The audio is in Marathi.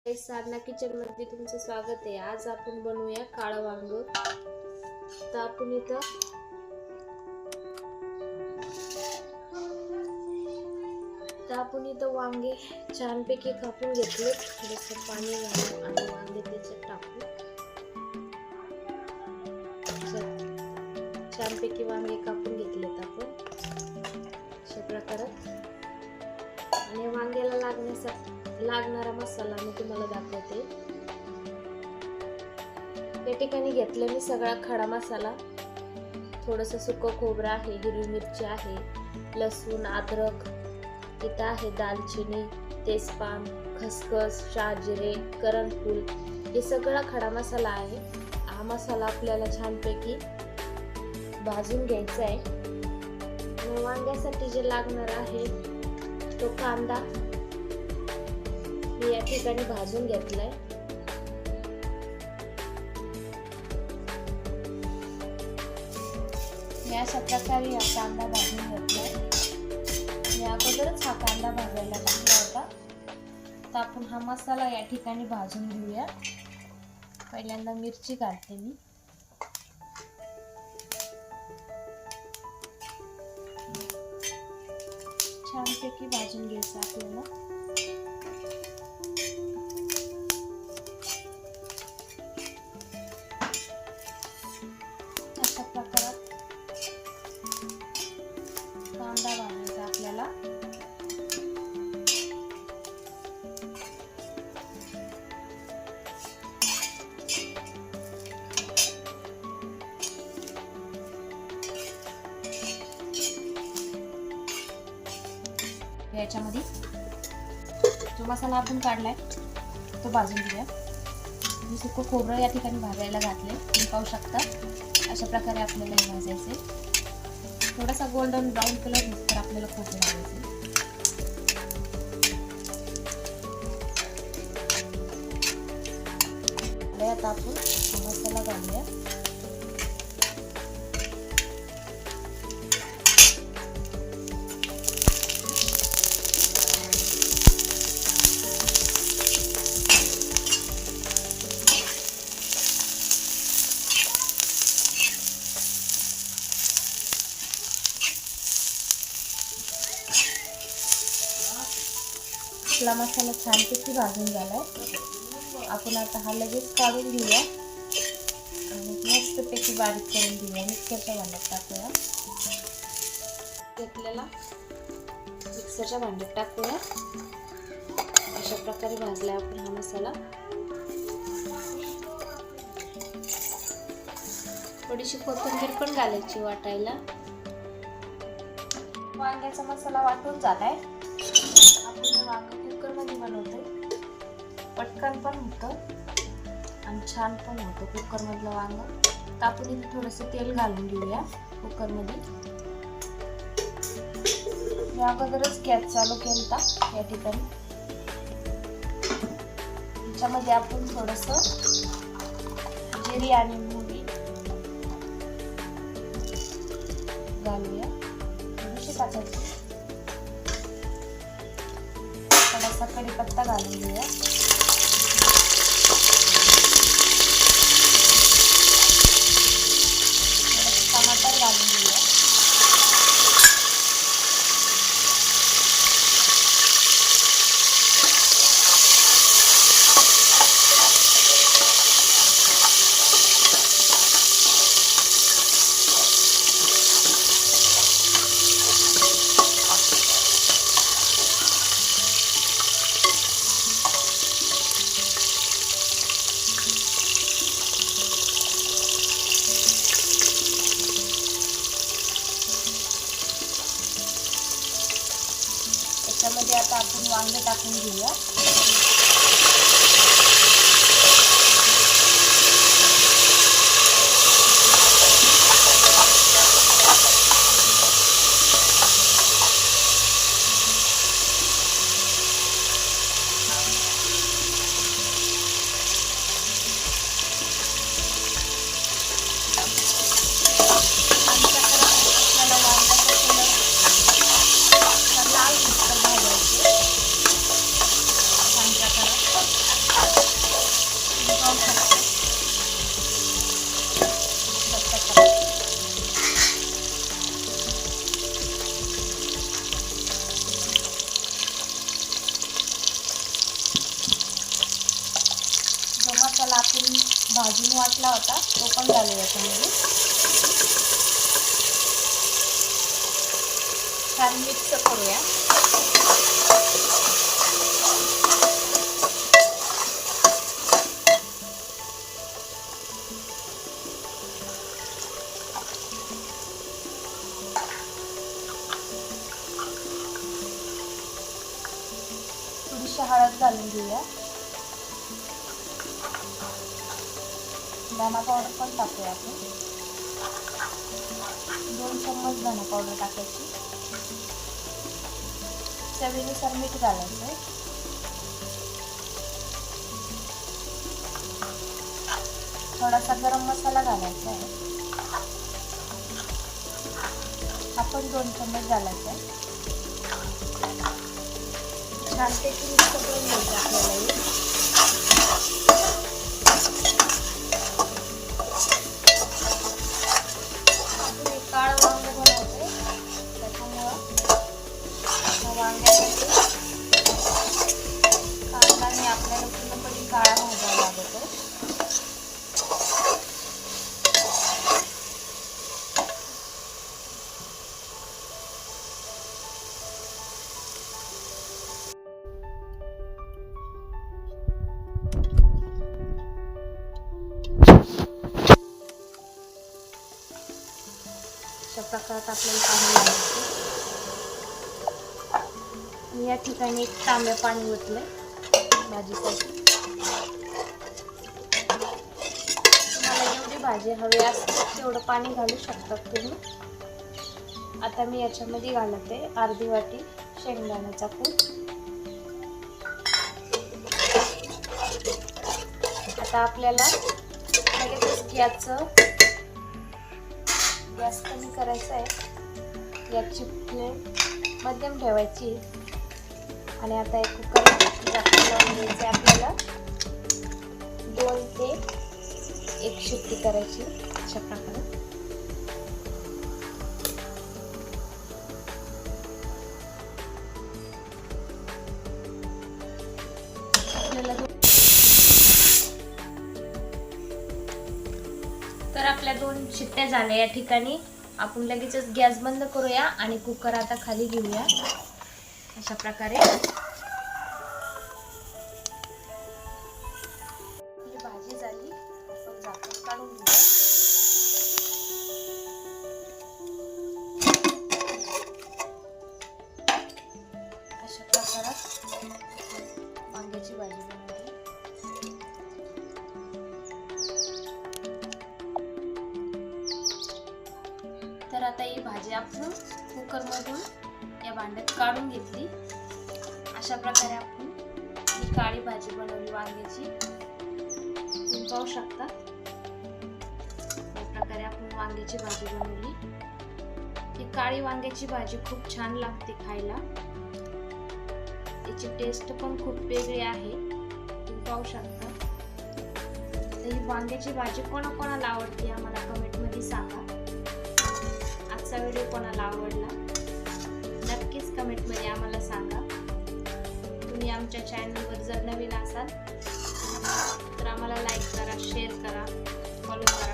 साधना किचन मध्ये तुमचं स्वागत आहे। आज आपण बनवूया काळं वांग। तर आपण इथं वांगे छानपैकी कापून घेतले। थोडंसं पाणी घालून आणि वांगे त्याच्यात टाकू। छानपैकी वांगे कापून घेतलेत आपण अशा प्रकारात। आणि वांग्याला लागणारा मसाला मी तुम्हाला दाखवते। या ठिकाणी घेतलं मी सगळा खडा मसाला, थोडंसं सुकं खोबरं आहे, हिरवी मिरची आहे, लसूण, अद्रक, इथं आहे दालचिनी, तेजपान, खसखस, शहाजिरे, करणफूल, हे सगळा खडा मसाला आहे। हा मसाला आपल्याला छानपैकी भाजून घ्यायचा आहे। वांग्यासाठी जे लागणार आहे तो कांदा मी या ठिकाणी भाजून घेतलाय। मी अशा प्रकारे हा कांदा भाजून घेतलाय। मी अगोदरच हा कांदा भाजायला टाकला होता। तर आपण हा मसाला या ठिकाणी भाजून घेऊया। पहिल्यांदा मिरची घालते मी। छानपैकी भाजून घ्यायचं आपल्याला। अशा प्रकारात कांदा भाजायचा आपल्याला। याच्यामध्ये जो मसाला आपण काढलाय तो भाजून घेऊया। मी सुकं खोबरं या ठिकाणी भाजायला घातले, तुम्ही पाहू शकता। अशा प्रकारे आपल्याला हे भाजायचे। थोडासा गोल्डन ब्राऊन कलर होईपर्यंत आपल्याला खोबरं भाजायचे। आता आपण मसाला घालूया। आपला मसाला छानपैकी भाजून झालाय। आपण आता हा लगेच काढून घेऊया आणि मस्तपैकी बारीक करून घेऊया। मिक्सरच्या भांड्यात टाकूया। घेतलेला मिक्सरच्या भांड्यात टाकूया। अशा प्रकारे भाजला आपण हा मसाला। थोडीशी कोथिंबीर पण घालायची वाटायला। वांग्याचा मसाला वाटून झालाय। आपण वांग कुकर मध्ये बनवतोय, पटकन पण होतं आणि छान पण होतं कुकर मधलं वांग। तर आपण इथे थोडंसं तेल घालून घेऊया कुकर मध्ये। मी अगोदरच गॅस चालू केलता या ठिकाणी। त्याच्यामध्ये आपण थोडंसं जिरे आणि मोहरी घालूया। थोडीशी टाकायची। थोडासा कढीपत्ता घालून घेऊया। टमाटर घालून घेऊया। त्यामध्ये आता आपण वांगे टाकून घेऊया। आपण भाजून वाटला होता तो पण घालूया याच्यामध्ये. छान मिक्स करूया. थोडीशी हळद घालून घेऊया. धना पावडर पण टाकूया आपण. 2 चम्मच धना पावडर टाकायची. चवीनुसार मीठ घालायचं. थोडासा गरम मसाला घालायचा आहे. आपण 2 चम्मच घालायचा आहे. छानपैकी मिक्स करून घ्यायचं आपल्याला. आपण एक काळं वांगे बनवतोय त्याच्यामुळं वांग्यासाठी कांदा आणि आपल्याला पूर्णपणे काळा भाजावा लागतो. अशा प्रकारात आपल्याला पाणी घालायचं. मी या ठिकाणी 1 तांब्या पाणी ओतलंय भाजीसाठी. तुम्हाला जेवढी भाजी हवी असेल तेवढं पाणी घालू शकतात तुम्ही. आता मी याच्यामध्ये घालते अर्धी वाटी शेंगदाण्याचा कूट. आता आपल्याला लगेचच गॅस कमी करायचा आहे. याची फ्लेम मध्यम ठेवायची आणि आता एक कुकर झाकण लावून घ्यायचं. आपल्याला 2 ते 1 शिट्टी करायची अशा प्रकारे. तर आपल्या 2 शिट्ट्या झाल्या. या ठिकाणी आपण लगेचच गॅस बंद करूया आणि कुकर आता खाली घेऊया अशा प्रकारे. ही भाजी झाली. आपण झाकण काढून घेऊया. अशा प्रकारात वांग्याची भाजी बनवली. तर आता ही भाजी आपण कुकरमधून या भांड्यात काढून घेतली. अशा प्रकारे आपण ही काळी भाजी बनवली वांग्याची. तुम्ही पाहू शकता या प्रकारे आपण वांग्याची भाजी बनवली. ही काळी वांग्याची भाजी खूप छान लागते खायला. याची टेस्ट पण खूप वेगळी आहे. तुम्ही पाहू शकता. तर ही वांग्याची भाजी कोणाकोणाला आवडते आम्हाला कमेंटमध्ये सांगा. आजचा व्हिडिओ कोणाला आवडला नक्कीच कमेंटमध्ये आम्हाला सांगा. तुम्ही आमच्या चॅनलवर जर नवीन असाल तर आम्हाला लाईक करा, शेअर करा, फॉलो करा.